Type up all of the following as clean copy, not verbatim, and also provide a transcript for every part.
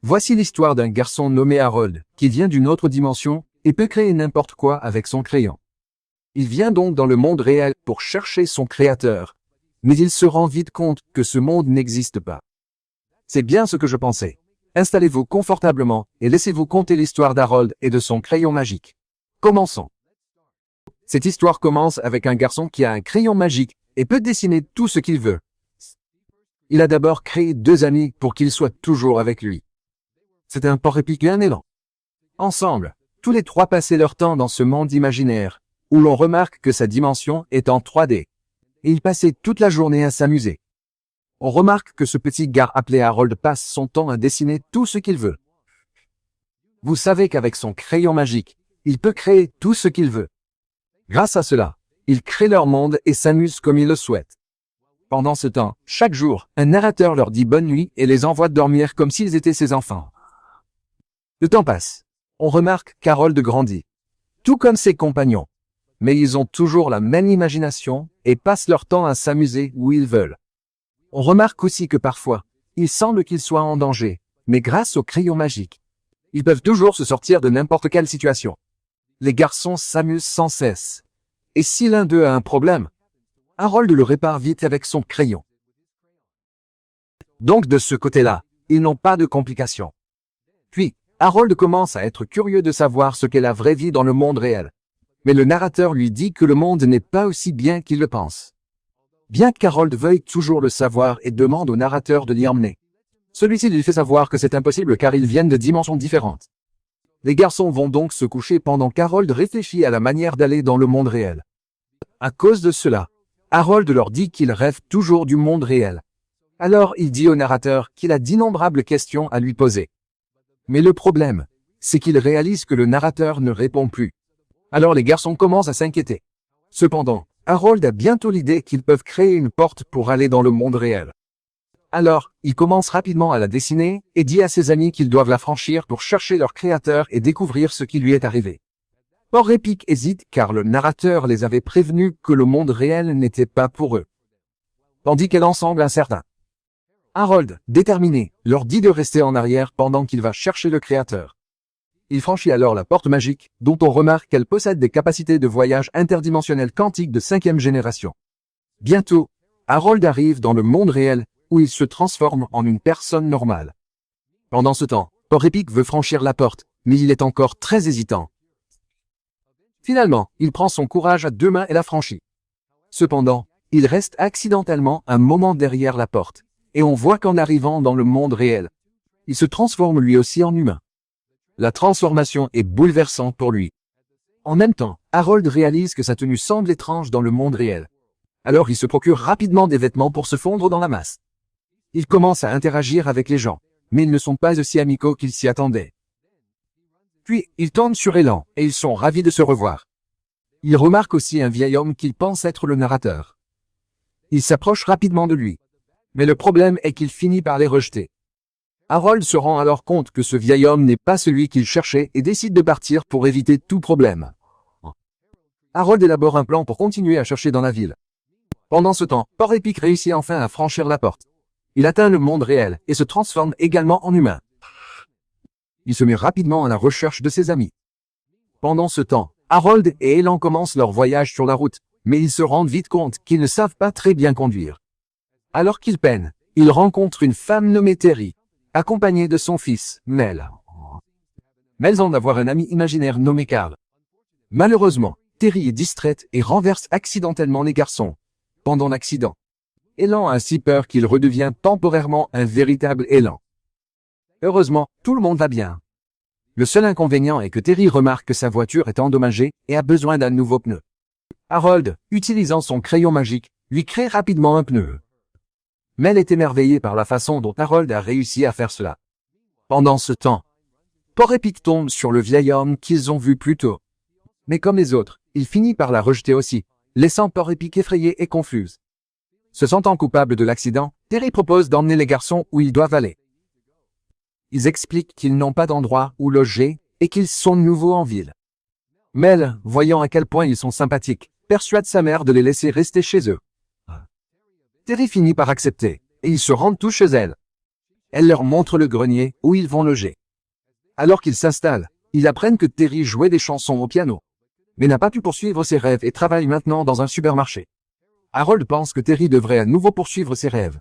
Voici l'histoire d'un garçon nommé Harold, qui vient d'une autre dimension et peut créer n'importe quoi avec son crayon. Il vient donc dans le monde réel pour chercher son créateur, mais il se rend vite compte que ce monde n'existe pas. C'est bien ce que je pensais. Installez-vous confortablement et laissez-vous conter l'histoire d'Harold et de son crayon magique. Commençons. Cette histoire commence avec un garçon qui a un crayon magique et peut dessiner tout ce qu'il veut. Il a d'abord créé 2 amis pour qu'ils soient toujours avec lui. C'est un port épique et un élan. Ensemble, tous les 3 passaient leur temps dans ce monde imaginaire, où l'on remarque que sa dimension est en 3D. Et ils passaient toute la journée à s'amuser. On remarque que ce petit gars appelé Harold passe son temps à dessiner tout ce qu'il veut. Vous savez qu'avec son crayon magique, il peut créer tout ce qu'il veut. Grâce à cela, il crée leur monde et s'amuse comme il le souhaite. Pendant ce temps, chaque jour, un narrateur leur dit bonne nuit et les envoie dormir comme s'ils étaient ses enfants. Le temps passe. On remarque qu'Harold grandit, tout comme ses compagnons. Mais ils ont toujours la même imagination et passent leur temps à s'amuser où ils veulent. On remarque aussi que parfois, il semble qu'ils soient en danger, mais grâce au crayon magique, ils peuvent toujours se sortir de n'importe quelle situation. Les garçons s'amusent sans cesse. Et si l'un d'eux a un problème, Harold le répare vite avec son crayon. Donc de ce côté-là, ils n'ont pas de complications. Puis, Harold commence à être curieux de savoir ce qu'est la vraie vie dans le monde réel. Mais le narrateur lui dit que le monde n'est pas aussi bien qu'il le pense. Bien qu'Harold veuille toujours le savoir et demande au narrateur de l'y emmener. Celui-ci lui fait savoir que c'est impossible car ils viennent de dimensions différentes. Les garçons vont donc se coucher pendant qu'Harold réfléchit à la manière d'aller dans le monde réel. À cause de cela, Harold leur dit qu'il rêve toujours du monde réel. Alors il dit au narrateur qu'il a d'innombrables questions à lui poser. Mais le problème, c'est qu'il réalise que le narrateur ne répond plus. Alors les garçons commencent à s'inquiéter. Cependant, Harold a bientôt l'idée qu'ils peuvent créer une porte pour aller dans le monde réel. Alors, il commence rapidement à la dessiner et dit à ses amis qu'ils doivent la franchir pour chercher leur créateur et découvrir ce qui lui est arrivé. Port Épic hésite car le narrateur les avait prévenus que le monde réel n'était pas pour eux. Tandis qu'est l'ensemble incertain. Harold, déterminé, leur dit de rester en arrière pendant qu'il va chercher le créateur. Il franchit alors la porte magique, dont on remarque qu'elle possède des capacités de voyage interdimensionnel quantique de 5e génération. Bientôt, Harold arrive dans le monde réel, où il se transforme en une personne normale. Pendant ce temps, Port Épic veut franchir la porte, mais il est encore très hésitant. Finalement, il prend son courage à 2 mains et la franchit. Cependant, il reste accidentellement un moment derrière la porte, et on voit qu'en arrivant dans le monde réel, il se transforme lui aussi en humain. La transformation est bouleversante pour lui. En même temps, Harold réalise que sa tenue semble étrange dans le monde réel. Alors il se procure rapidement des vêtements pour se fondre dans la masse. Il commence à interagir avec les gens, mais ils ne sont pas aussi amicaux qu'ils s'y attendaient. Puis, il tombe sur Elan, et ils sont ravis de se revoir. Il remarque aussi un vieil homme qu'il pense être le narrateur. Il s'approche rapidement de lui. Mais le problème est qu'il finit par les rejeter. Harold se rend alors compte que ce vieil homme n'est pas celui qu'il cherchait et décide de partir pour éviter tout problème. Harold élabore un plan pour continuer à chercher dans la ville. Pendant ce temps, Port Épic réussit enfin à franchir la porte. Il atteint le monde réel et se transforme également en humain. Il se met rapidement à la recherche de ses amis. Pendant ce temps, Harold et Elan commencent leur voyage sur la route, mais ils se rendent vite compte qu'ils ne savent pas très bien conduire. Alors qu'ils peinent, ils rencontrent une femme nommée Terry, accompagnée de son fils, Mel. Mel semble avoir un ami imaginaire nommé Carl. Malheureusement, Terry est distraite et renverse accidentellement les garçons. Pendant l'accident, Elan a si peur qu'il redevient temporairement un véritable élan. Heureusement, tout le monde va bien. Le seul inconvénient est que Terry remarque que sa voiture est endommagée et a besoin d'un nouveau pneu. Harold, utilisant son crayon magique, lui crée rapidement un pneu. Mel est émerveillée par la façon dont Harold a réussi à faire cela. Pendant ce temps, Port Épic tombe sur le vieil homme qu'ils ont vu plus tôt. Mais comme les autres, il finit par la rejeter aussi, laissant Port Épic effrayée et confuse. Se sentant coupable de l'accident, Terry propose d'emmener les garçons où ils doivent aller. Ils expliquent qu'ils n'ont pas d'endroit où loger et qu'ils sont nouveaux en ville. Mel, voyant à quel point ils sont sympathiques, persuade sa mère de les laisser rester chez eux. Terry finit par accepter, et ils se rendent tous chez elle. Elle leur montre le grenier où ils vont loger. Alors qu'ils s'installent, ils apprennent que Terry jouait des chansons au piano, mais n'a pas pu poursuivre ses rêves et travaille maintenant dans un supermarché. Harold pense que Terry devrait à nouveau poursuivre ses rêves.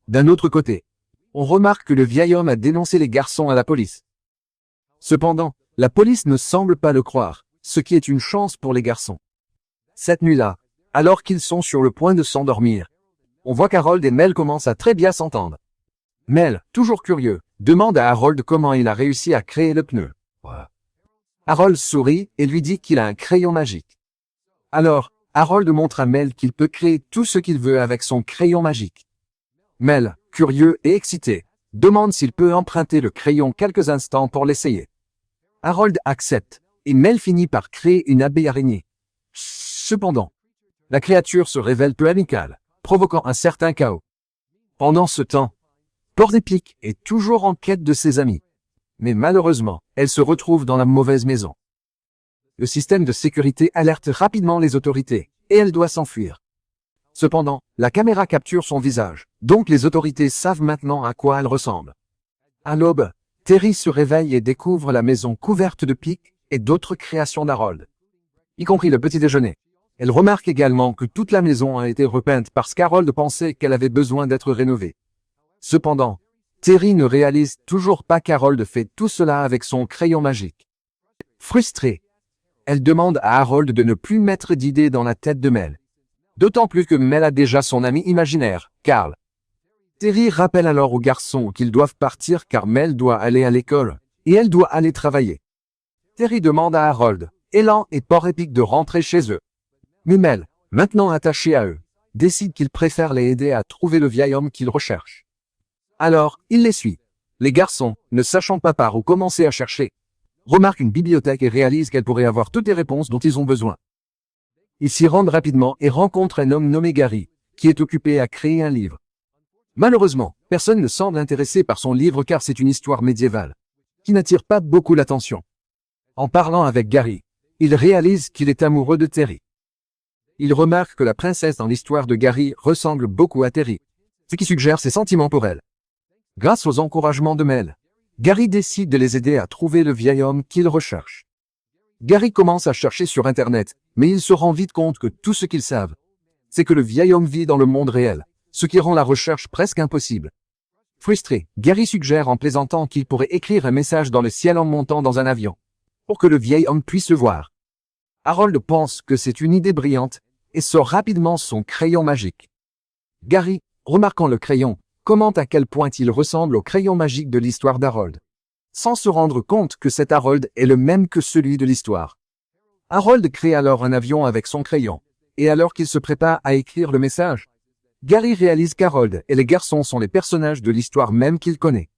D'un autre côté, on remarque que le vieil homme a dénoncé les garçons à la police. Cependant, la police ne semble pas le croire, ce qui est une chance pour les garçons. Cette nuit-là, alors qu'ils sont sur le point de s'endormir, on voit qu'Harold et Mel commencent à très bien s'entendre. Mel, toujours curieux, demande à Harold comment il a réussi à créer le pneu. Harold sourit et lui dit qu'il a un crayon magique. Alors, Harold montre à Mel qu'il peut créer tout ce qu'il veut avec son crayon magique. Mel, curieux et excité, demande s'il peut emprunter le crayon quelques instants pour l'essayer. Harold accepte, et Mel finit par créer une abeille araignée. Cependant, la créature se révèle peu amicale, provoquant un certain chaos. Pendant ce temps, Porc-Épic est toujours en quête de ses amis. Mais malheureusement, elle se retrouve dans la mauvaise maison. Le système de sécurité alerte rapidement les autorités, et elle doit s'enfuir. Cependant, la caméra capture son visage, donc les autorités savent maintenant à quoi elle ressemble. À l'aube, Terry se réveille et découvre la maison couverte de pics et d'autres créations d'Harold, y compris le petit déjeuner. Elle remarque également que toute la maison a été repeinte parce qu'Harold pensait qu'elle avait besoin d'être rénovée. Cependant, Terry ne réalise toujours pas qu'Harold fait tout cela avec son crayon magique. Frustrée, elle demande à Harold de ne plus mettre d'idées dans la tête de Mel. D'autant plus que Mel a déjà son ami imaginaire, Carl. Terry rappelle alors aux garçons qu'ils doivent partir car Mel doit aller à l'école, et elle doit aller travailler. Terry demande à Harold, Élan et Porc-Épic de rentrer chez eux. Mais Mel, maintenant attaché à eux, décide qu'il préfère les aider à trouver le vieil homme qu'ils recherchent. Alors, il les suit. Les garçons, ne sachant pas par où commencer à chercher, remarquent une bibliothèque et réalisent qu'elle pourrait avoir toutes les réponses dont ils ont besoin. Ils s'y rendent rapidement et rencontrent un homme nommé Gary, qui est occupé à créer un livre. Malheureusement, personne ne semble intéressé par son livre car c'est une histoire médiévale, qui n'attire pas beaucoup l'attention. En parlant avec Gary, il réalise qu'il est amoureux de Terry. Il remarque que la princesse dans l'histoire de Gary ressemble beaucoup à Terry, ce qui suggère ses sentiments pour elle. Grâce aux encouragements de Mel, Gary décide de les aider à trouver le vieil homme qu'il recherche. Gary commence à chercher sur Internet, mais il se rend vite compte que tout ce qu'ils savent, c'est que le vieil homme vit dans le monde réel, ce qui rend la recherche presque impossible. Frustré, Gary suggère en plaisantant qu'il pourrait écrire un message dans le ciel en montant dans un avion, pour que le vieil homme puisse le voir. Harold pense que c'est une idée brillante et sort rapidement son crayon magique. Gary, remarquant le crayon, commente à quel point il ressemble au crayon magique de l'histoire d'Harold, sans se rendre compte que cet Harold est le même que celui de l'histoire. Harold crée alors un avion avec son crayon, et alors qu'il se prépare à écrire le message, Gary réalise qu'Harold et les garçons sont les personnages de l'histoire même qu'il connaît.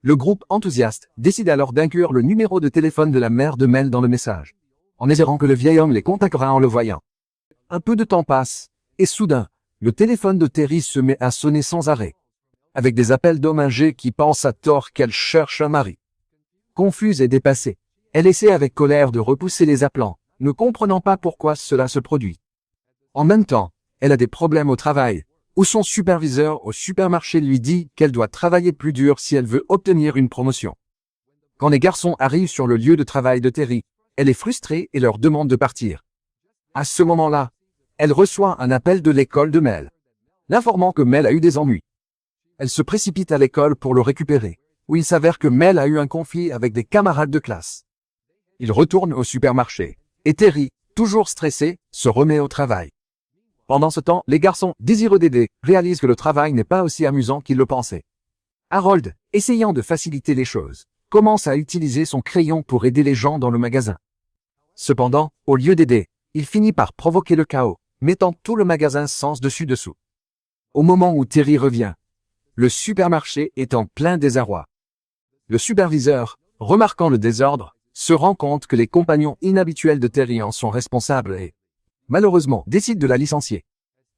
Le groupe enthousiaste décide alors d'inclure le numéro de téléphone de la mère de Mel dans le message, en espérant que le vieil homme les contactera en le voyant. Un peu de temps passe, et soudain, le téléphone de Terry se met à sonner sans arrêt, avec des appels d'hommes âgés qui pensent à tort qu'elle cherche un mari. Confuse et dépassée, elle essaie avec colère de repousser les appelants, ne comprenant pas pourquoi cela se produit. En même temps, elle a des problèmes au travail, où son superviseur au supermarché lui dit qu'elle doit travailler plus dur si elle veut obtenir une promotion. Quand les garçons arrivent sur le lieu de travail de Terry, elle est frustrée et leur demande de partir. À ce moment-là, elle reçoit un appel de l'école de Mel, l'informant que Mel a eu des ennuis. Elle se précipite à l'école pour le récupérer, où il s'avère que Mel a eu un conflit avec des camarades de classe. Il retourne au supermarché, et Terry, toujours stressé, se remet au travail. Pendant ce temps, les garçons, désireux d'aider, réalisent que le travail n'est pas aussi amusant qu'ils le pensaient. Harold, essayant de faciliter les choses, commence à utiliser son crayon pour aider les gens dans le magasin. Cependant, au lieu d'aider, il finit par provoquer le chaos, mettant tout le magasin sens dessus-dessous. Au moment où Terry revient, le supermarché est en plein désarroi. Le superviseur, remarquant le désordre, se rend compte que les compagnons inhabituels de Terry en sont responsables et, malheureusement, décide de la licencier.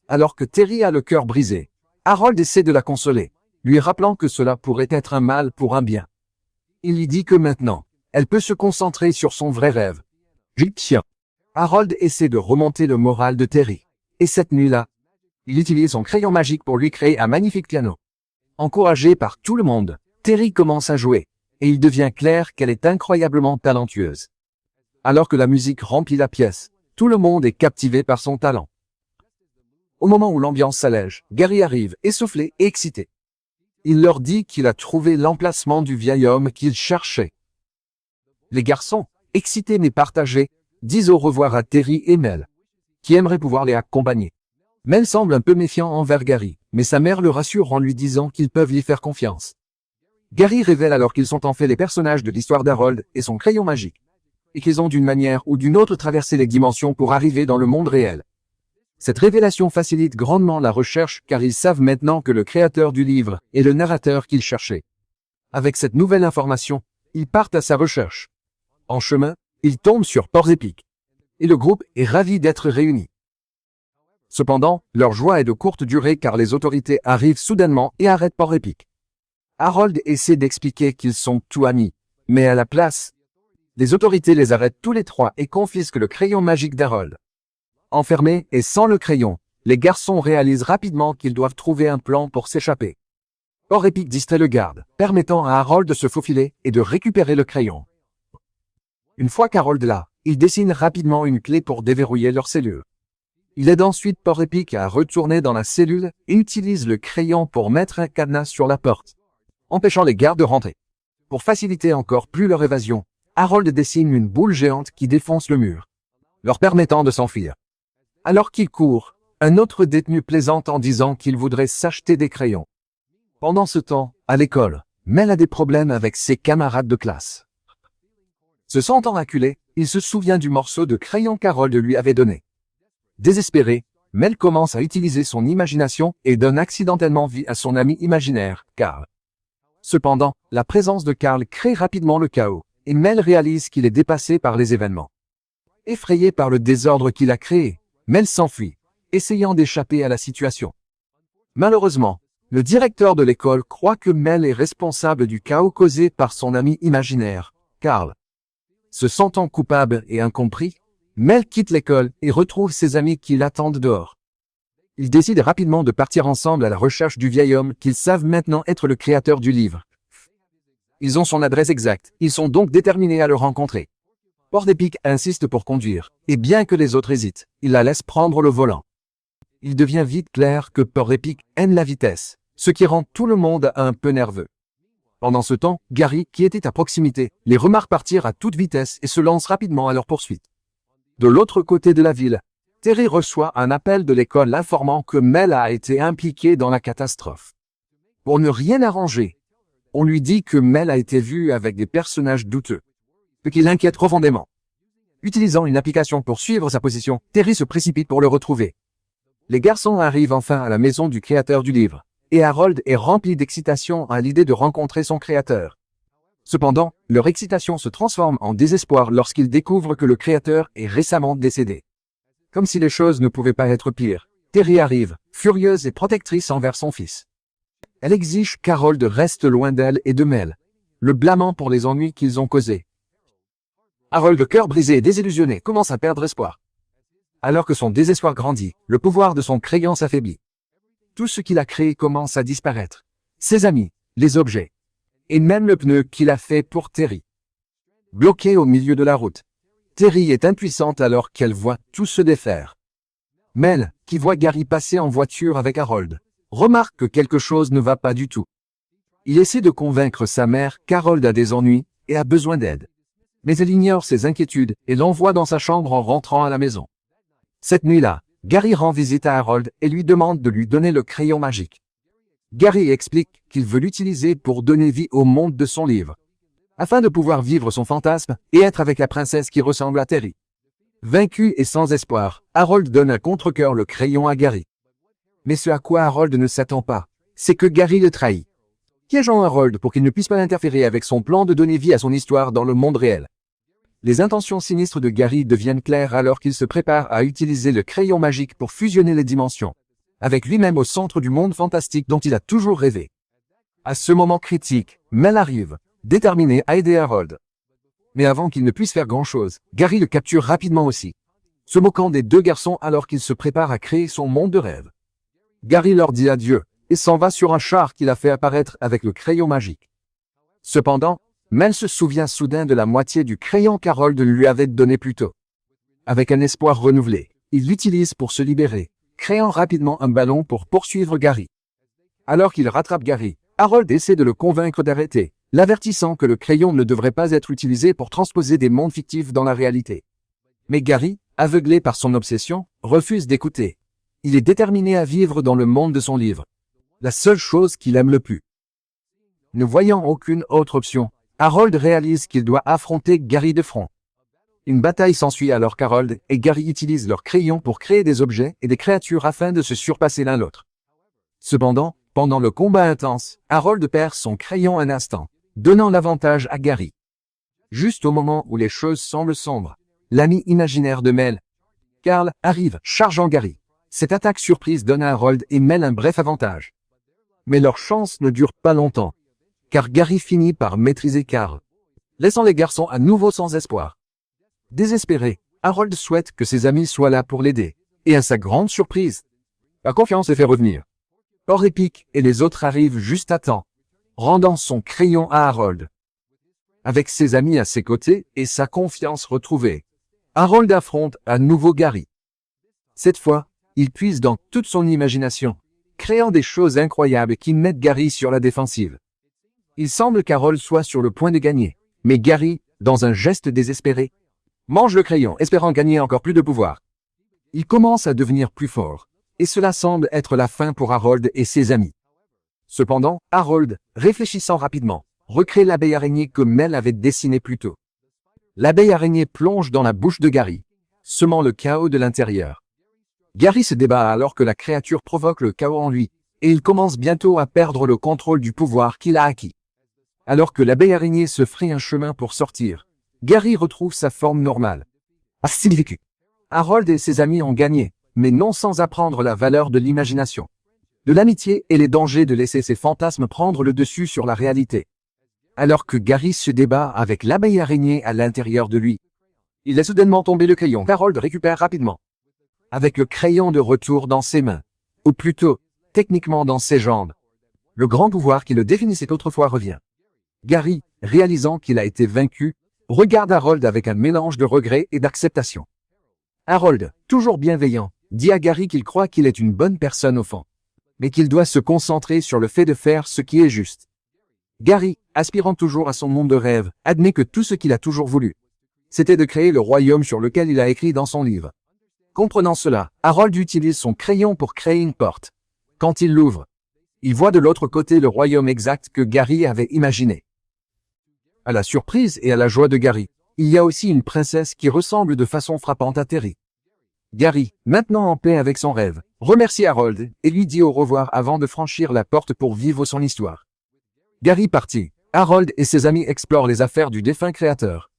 Alors que Terry a le cœur brisé, Harold essaie de la consoler, lui rappelant que cela pourrait être un mal pour un bien. Il lui dit que maintenant, elle peut se concentrer sur son vrai rêve. Tiens. Harold essaie de remonter le moral de Terry. Et cette nuit-là, il utilise son crayon magique pour lui créer un magnifique piano. Encouragé par tout le monde, Terry commence à jouer, et il devient clair qu'elle est incroyablement talentueuse. Alors que la musique remplit la pièce, tout le monde est captivé par son talent. Au moment où l'ambiance s'allège, Gary arrive, essoufflé et excité. Il leur dit qu'il a trouvé l'emplacement du vieil homme qu'il cherchait. Les garçons, excités mais partagés, disent au revoir à Terry et Mel, qui aimeraient pouvoir les accompagner. Mel semble un peu méfiant envers Gary, mais sa mère le rassure en lui disant qu'ils peuvent y faire confiance. Gary révèle alors qu'ils sont en fait les personnages de l'histoire d'Harold et son crayon magique, et qu'ils ont d'une manière ou d'une autre traversé les dimensions pour arriver dans le monde réel. Cette révélation facilite grandement la recherche car ils savent maintenant que le créateur du livre est le narrateur qu'ils cherchaient. Avec cette nouvelle information, ils partent à sa recherche. En chemin, ils tombent sur Port Épic, et le groupe est ravi d'être réuni. Cependant, leur joie est de courte durée car les autorités arrivent soudainement et arrêtent Port Épic. Harold essaie d'expliquer qu'ils sont tous amis, mais à la place, les autorités les arrêtent tous les trois et confisquent le crayon magique d'Harold. Enfermés et sans le crayon, les garçons réalisent rapidement qu'ils doivent trouver un plan pour s'échapper. Port Épic distrait le garde, permettant à Harold de se faufiler et de récupérer le crayon. Une fois qu'Harold là, il dessine rapidement une clé pour déverrouiller leur cellule. Il aide ensuite Port Épic à retourner dans la cellule et utilise le crayon pour mettre un cadenas sur la porte, empêchant les gardes de rentrer. Pour faciliter encore plus leur évasion, Harold dessine une boule géante qui défonce le mur, leur permettant de s'enfuir. Alors qu'il court, un autre détenu plaisante en disant qu'il voudrait s'acheter des crayons. Pendant ce temps, à l'école, Mel a des problèmes avec ses camarades de classe. Se sentant acculé, il se souvient du morceau de crayon qu'Harold lui avait donné. Désespéré, Mel commence à utiliser son imagination et donne accidentellement vie à son ami imaginaire, Carl. Cependant, la présence de Carl crée rapidement le chaos, et Mel réalise qu'il est dépassé par les événements. Effrayé par le désordre qu'il a créé, Mel s'enfuit, essayant d'échapper à la situation. Malheureusement, le directeur de l'école croit que Mel est responsable du chaos causé par son ami imaginaire, Carl. Se sentant coupable et incompris, Mel quitte l'école et retrouve ses amis qui l'attendent dehors. Ils décident rapidement de partir ensemble à la recherche du vieil homme qu'ils savent maintenant être le créateur du livre. Ils ont son adresse exacte, ils sont donc déterminés à le rencontrer. Port Épic insiste pour conduire, et bien que les autres hésitent, il la laisse prendre le volant. Il devient vite clair que Port Épic aime la vitesse, ce qui rend tout le monde un peu nerveux. Pendant ce temps, Gary, qui était à proximité, les remarque partir à toute vitesse et se lance rapidement à leur poursuite. De l'autre côté de la ville, Terry reçoit un appel de l'école l'informant que Mel a été impliquée dans la catastrophe. Pour ne rien arranger, on lui dit que Mel a été vue avec des personnages douteux, ce qui l'inquiète profondément. Utilisant une application pour suivre sa position, Terry se précipite pour le retrouver. Les garçons arrivent enfin à la maison du créateur du livre, et Harold est rempli d'excitation à l'idée de rencontrer son créateur. Cependant, leur excitation se transforme en désespoir lorsqu'ils découvrent que le créateur est récemment décédé. Comme si les choses ne pouvaient pas être pires, Terry arrive, furieuse et protectrice envers son fils. Elle exige qu'Harold reste loin d'elle et de Mel, le blâmant pour les ennuis qu'ils ont causés. Harold, le cœur brisé et désillusionné, commence à perdre espoir. Alors que son désespoir grandit, le pouvoir de son crayon s'affaiblit. Tout ce qu'il a créé commence à disparaître. Ses amis, les objets, et même le pneu qu'il a fait pour Terry. Bloqué au milieu de la route, Terry est impuissante alors qu'elle voit tout se défaire. Mel, qui voit Gary passer en voiture avec Harold, remarque que quelque chose ne va pas du tout. Il essaie de convaincre sa mère qu'Harold a des ennuis et a besoin d'aide. Mais elle ignore ses inquiétudes et l'envoie dans sa chambre en rentrant à la maison. Cette nuit-là, Gary rend visite à Harold et lui demande de lui donner le crayon magique. Gary explique qu'il veut l'utiliser pour donner vie au monde de son livre, afin de pouvoir vivre son fantasme et être avec la princesse qui ressemble à Terry. Vaincu et sans espoir, Harold donne à contre-cœur le crayon à Gary. Mais ce à quoi Harold ne s'attend pas, c'est que Gary le trahit, piégeant Harold pour qu'il ne puisse pas interférer avec son plan de donner vie à son histoire dans le monde réel. Les intentions sinistres de Gary deviennent claires alors qu'il se prépare à utiliser le crayon magique pour fusionner les dimensions, avec lui-même au centre du monde fantastique dont il a toujours rêvé. À ce moment critique, Mel arrive, déterminé à aider Harold. Mais avant qu'il ne puisse faire grand-chose, Gary le capture rapidement aussi, se moquant des deux garçons alors qu'il se prépare à créer son monde de rêve. Gary leur dit adieu et s'en va sur un char qu'il a fait apparaître avec le crayon magique. Cependant, Mel se souvient soudain de la moitié du crayon qu'Harold lui avait donné plus tôt. Avec un espoir renouvelé, il l'utilise pour se libérer, créant rapidement un ballon pour poursuivre Gary. Alors qu'il rattrape Gary, Harold essaie de le convaincre d'arrêter, l'avertissant que le crayon ne devrait pas être utilisé pour transposer des mondes fictifs dans la réalité. Mais Gary, aveuglé par son obsession, refuse d'écouter. Il est déterminé à vivre dans le monde de son livre. La seule chose qu'il aime le plus. Ne voyant aucune autre option, Harold réalise qu'il doit affronter Gary de front. Une bataille s'ensuit alors qu'Harold et Gary utilisent leurs crayons pour créer des objets et des créatures afin de se surpasser l'un l'autre. Cependant, pendant le combat intense, Harold perd son crayon un instant, donnant l'avantage à Gary. Juste au moment où les choses semblent sombres, l'ami imaginaire de Mel, Carl, arrive, chargeant Gary. Cette attaque surprise donne à Harold et Mel un bref avantage. Mais leur chance ne dure pas longtemps, car Gary finit par maîtriser Carl, laissant les garçons à nouveau sans espoir. Désespéré, Harold souhaite que ses amis soient là pour l'aider, et à sa grande surprise, la confiance est fait revenir. Or Epic et les autres arrivent juste à temps, rendant son crayon à Harold. Avec ses amis à ses côtés et sa confiance retrouvée, Harold affronte à nouveau Gary. Cette fois, il puise dans toute son imagination, créant des choses incroyables qui mettent Gary sur la défensive. Il semble qu'Harold soit sur le point de gagner, mais Gary, dans un geste désespéré, mange le crayon, espérant gagner encore plus de pouvoir. Il commence à devenir plus fort, et cela semble être la fin pour Harold et ses amis. Cependant, Harold, réfléchissant rapidement, recrée l'abeille araignée que Mel avait dessinée plus tôt. L'abeille araignée plonge dans la bouche de Gary, semant le chaos de l'intérieur. Gary se débat alors que la créature provoque le chaos en lui, et il commence bientôt à perdre le contrôle du pouvoir qu'il a acquis. Alors que l'abeille araignée se fraye un chemin pour sortir, Gary retrouve sa forme normale. A-t-il vécu? Harold et ses amis ont gagné, mais non sans apprendre la valeur de l'imagination, de l'amitié et les dangers de laisser ses fantasmes prendre le dessus sur la réalité. Alors que Gary se débat avec l'abeille araignée à l'intérieur de lui, il laisse soudainement tomber le crayon qu'Harold récupère rapidement. Avec le crayon de retour dans ses mains, ou plutôt, techniquement dans ses jambes, le grand pouvoir qui le définissait autrefois revient. Gary, réalisant qu'il a été vaincu, regarde Harold avec un mélange de regret et d'acceptation. Harold, toujours bienveillant, dit à Gary qu'il croit qu'il est une bonne personne au fond, mais qu'il doit se concentrer sur le fait de faire ce qui est juste. Gary, aspirant toujours à son monde de rêve, admet que tout ce qu'il a toujours voulu, c'était de créer le royaume sur lequel il a écrit dans son livre. Comprenant cela, Harold utilise son crayon pour créer une porte. Quand il l'ouvre, il voit de l'autre côté le royaume exact que Gary avait imaginé. À la surprise et à la joie de Gary, il y a aussi une princesse qui ressemble de façon frappante à Terry. Gary, maintenant en paix avec son rêve, remercie Harold et lui dit au revoir avant de franchir la porte pour vivre son histoire. Gary parti, Harold et ses amis explorent les affaires du défunt créateur.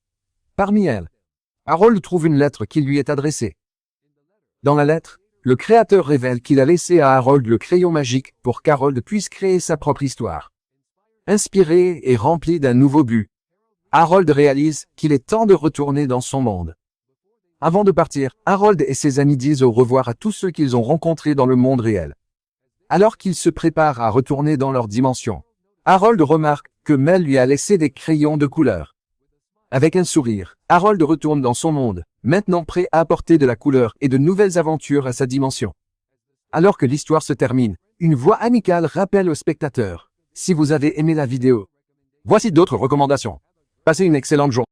Parmi elles, Harold trouve une lettre qui lui est adressée. Dans la lettre, le créateur révèle qu'il a laissé à Harold le crayon magique pour qu'Harold puisse créer sa propre histoire. Inspiré et rempli d'un nouveau but, Harold réalise qu'il est temps de retourner dans son monde. Avant de partir, Harold et ses amis disent au revoir à tous ceux qu'ils ont rencontrés dans le monde réel. Alors qu'ils se préparent à retourner dans leur dimension, Harold remarque que Mel lui a laissé des crayons de couleur. Avec un sourire, Harold retourne dans son monde, maintenant prêt à apporter de la couleur et de nouvelles aventures à sa dimension. Alors que l'histoire se termine, une voix amicale rappelle aux spectateurs: si vous avez aimé la vidéo, voici d'autres recommandations. Passez une excellente journée.